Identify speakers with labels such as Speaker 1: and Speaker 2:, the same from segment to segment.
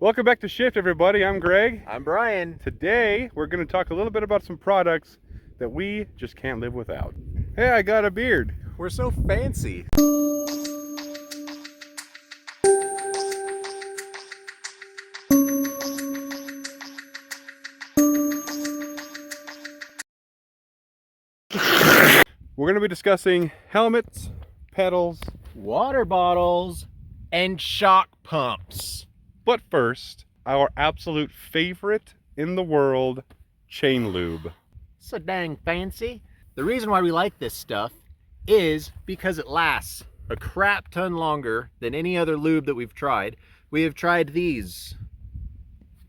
Speaker 1: Welcome back to Shift, everybody. I'm Greg.
Speaker 2: I'm Brian.
Speaker 1: Today, we're going to talk a little bit about some products that we just can't live without. Hey, I got a beard.
Speaker 2: We're so fancy.
Speaker 1: We're going to be discussing helmets, pedals,
Speaker 2: Water bottles and shock pumps.
Speaker 1: but first, our absolute favorite in the world, chain lube.
Speaker 2: So dang fancy. The reason why we like this stuff is because it lasts a crap ton longer than any other lube that we've tried. We have tried these.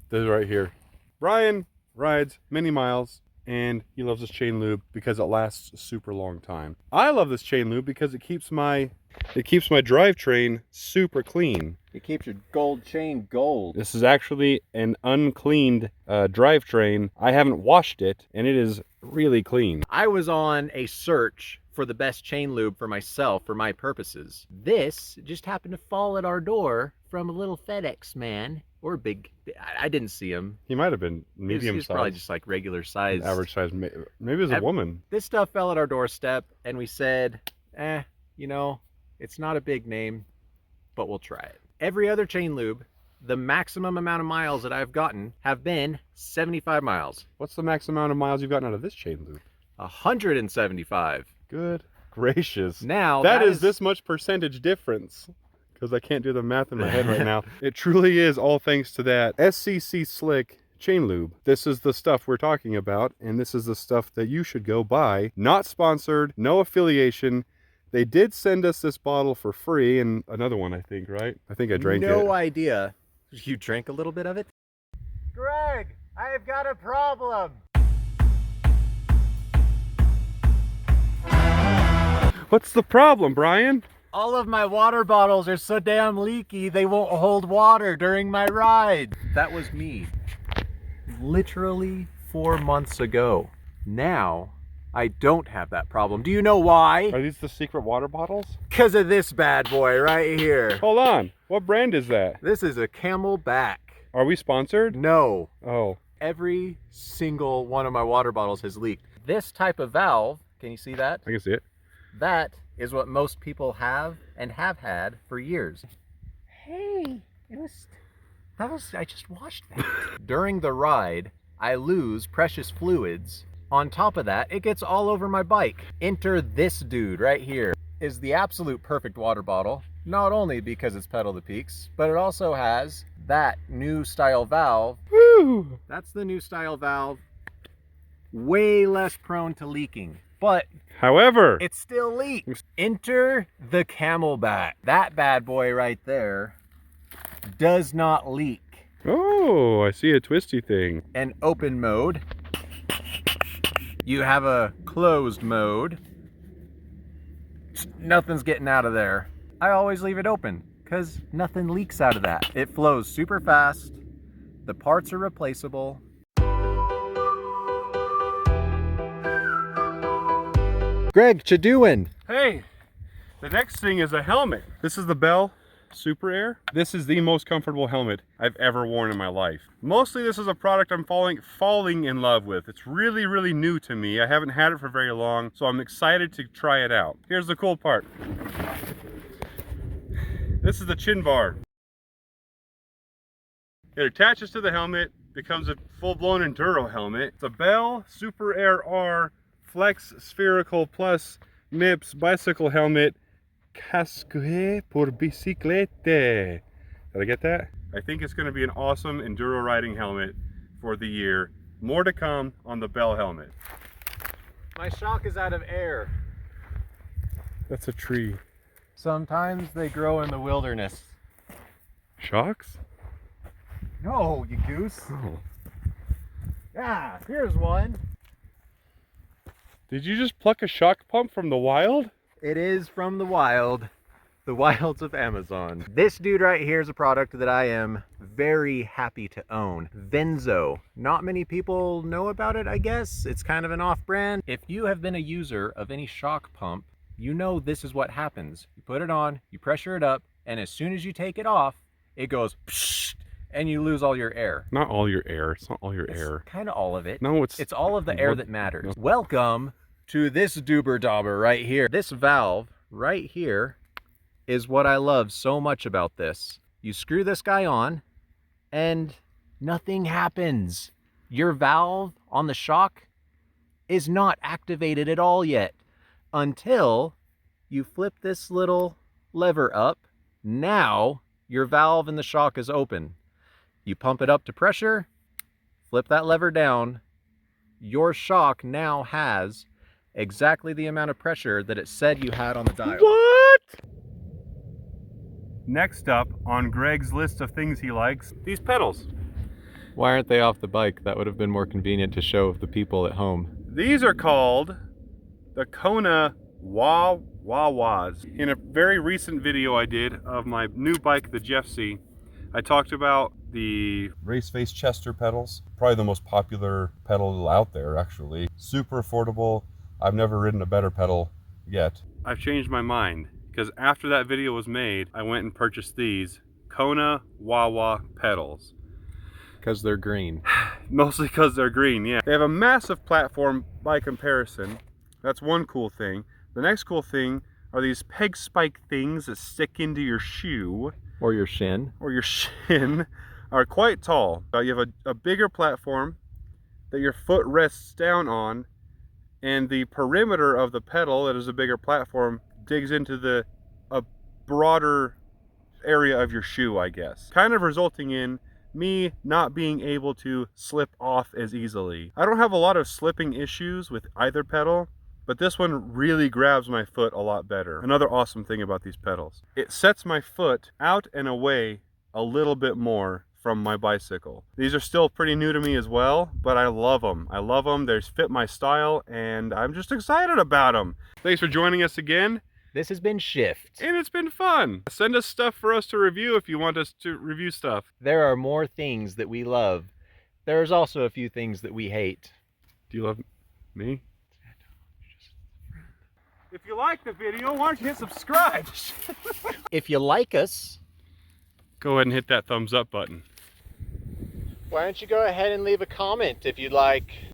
Speaker 1: This is right here. Brian rides many miles and he loves this chain lube because it lasts a super long time. I love this chain lube because it keeps my drivetrain super clean.
Speaker 2: It keeps your gold chain gold.
Speaker 1: This is actually an uncleaned drivetrain. I haven't washed it and it is really clean.
Speaker 2: I was on a search for the best chain lube for myself, for my purposes. This just happened to fall at our door from a little FedEx man, or big, I didn't see him.
Speaker 1: He might have been medium
Speaker 2: He was
Speaker 1: size.
Speaker 2: probably just like regular size.
Speaker 1: Average size. Maybe it was a woman.
Speaker 2: This stuff fell at our doorstep and we said, you know, it's not a big name, but we'll try it. Every other chain lube, the maximum amount of miles that I've gotten have been 75 miles.
Speaker 1: What's the max amount of miles you've gotten out of this chain lube?
Speaker 2: 175.
Speaker 1: Good gracious.
Speaker 2: Now
Speaker 1: that is this much percentage difference, because I can't do the math in my head right now. It truly is all thanks to that SCC Slick chain lube. This is the stuff we're talking about, and this is the stuff that you should go buy. Not sponsored, no affiliation. They did send us this bottle for free, and another one, I think, right? I think I drank it.
Speaker 2: No idea. You drank a little bit of it? Greg, I have got a problem.
Speaker 1: What's the problem, Brian?
Speaker 2: All of my water bottles are so damn leaky, they won't hold water during my ride. That was me. Literally 4 months ago. Now, I don't have that problem. Do you know why?
Speaker 1: Are these the secret water bottles?
Speaker 2: Because of this bad boy right here.
Speaker 1: Hold on. What brand is that?
Speaker 2: This is a Camelback.
Speaker 1: Are we sponsored?
Speaker 2: No.
Speaker 1: Oh.
Speaker 2: Every single one of my water bottles has leaked. This type of valve, can you see that?
Speaker 1: I can see it.
Speaker 2: That is what most people have and have had for years. Hey, I just washed that. During the ride, I lose precious fluids. On top of that, it gets all over my bike. Enter this dude right here. Is the absolute perfect water bottle, not only because it's pedal to peaks, but it also has that new style valve.
Speaker 1: Woo!
Speaker 2: That's the new style valve. Way less prone to leaking, but
Speaker 1: However,
Speaker 2: it still leaks. Enter the Camelback. That bad boy right there does not leak.
Speaker 1: oh, I see a twisty thing.
Speaker 2: An open mode. You have a closed mode. Nothing's getting out of there. I always leave it open because nothing leaks out of that. It flows super fast. The parts are replaceable. Greg, what you doing?
Speaker 1: Hey, the next thing is a helmet. This is the Bell Super Air. This is the most comfortable helmet I've ever worn in my life. Mostly this is a product I'm falling in love with. It's really, really new to me. I haven't had it for very long, so I'm excited to try it out. Here's the cool part. This is the chin bar. It attaches to the helmet, becomes a full-blown enduro helmet. It's a Bell Super Air R Flex Spherical Plus MIPS bicycle helmet. Casque pour biciclette. Did I get that? I think it's going to be an awesome enduro riding helmet for the year. More to come on the Bell helmet.
Speaker 2: My shock is out of air.
Speaker 1: That's a tree.
Speaker 2: Sometimes they grow in the wilderness.
Speaker 1: Shocks?
Speaker 2: No, you goose.
Speaker 1: Oh.
Speaker 2: Yeah, here's one.
Speaker 1: Did you just pluck a shock pump from the wild?
Speaker 2: It is from the wilds of Amazon. This dude right here is a product that I am very happy to own. Venzo. Not many people know about it, I guess. It's kind of an off-brand. If you have been a user of any shock pump, you know this is what happens. You put it on, you pressure it up, and as soon as you take it off, it goes psh, And you lose all your air.
Speaker 1: Not all your air. It's not all your air.
Speaker 2: Kind of all of it.
Speaker 1: No,
Speaker 2: It's all of the air that matters. Welcome to this doober dauber right here. This valve right here is what I love so much about this. You screw this guy on and nothing happens. Your valve on the shock is not activated at all yet until you flip this little lever up. Now your valve in the shock is open. You pump it up to pressure, flip that lever down. Your shock now has exactly the amount of pressure that it said you had on the dial.
Speaker 1: What? Next up on Greg's list of things he likes, these pedals.
Speaker 2: Why aren't they off the bike? That would have been more convenient to show the people at home.
Speaker 1: These are called the Kona Wah-Wah-Wahs. In a very recent video I did of my new bike, the Jeff C, I talked about the Raceface Chester pedals. Probably the most popular pedal out there, actually. Super affordable. I've never ridden a better pedal yet. I've changed my mind because after that video was made, I went and purchased these Kona Wah-Wah pedals.
Speaker 2: Because they're green.
Speaker 1: Mostly because they're green, yeah. They have a massive platform by comparison. That's one cool thing. The next cool thing are these peg spike things that stick into your shoe.
Speaker 2: Or your shin.
Speaker 1: Or your shin. Are quite tall. You have a bigger platform that your foot rests down on, and the perimeter of the pedal, that is a bigger platform, digs into a broader area of your shoe, I guess. Kind of resulting in me not being able to slip off as easily. I don't have a lot of slipping issues with either pedal, but this one really grabs my foot a lot better. Another awesome thing about these pedals, it sets my foot out and away a little bit more from my bicycle. These are still pretty new to me as well, but I love them. I love them. They fit my style, and I'm just excited about them. Thanks for joining us again.
Speaker 2: This has been Shift.
Speaker 1: And it's been fun. Send us stuff for us to review if you want us to review stuff.
Speaker 2: There are more things that we love. There's also a few things that we hate.
Speaker 1: Do you love me? If you like the video, why don't you hit subscribe?
Speaker 2: If you like us,
Speaker 1: go ahead and hit that thumbs up button.
Speaker 2: why don't you go ahead and leave a comment if you'd like.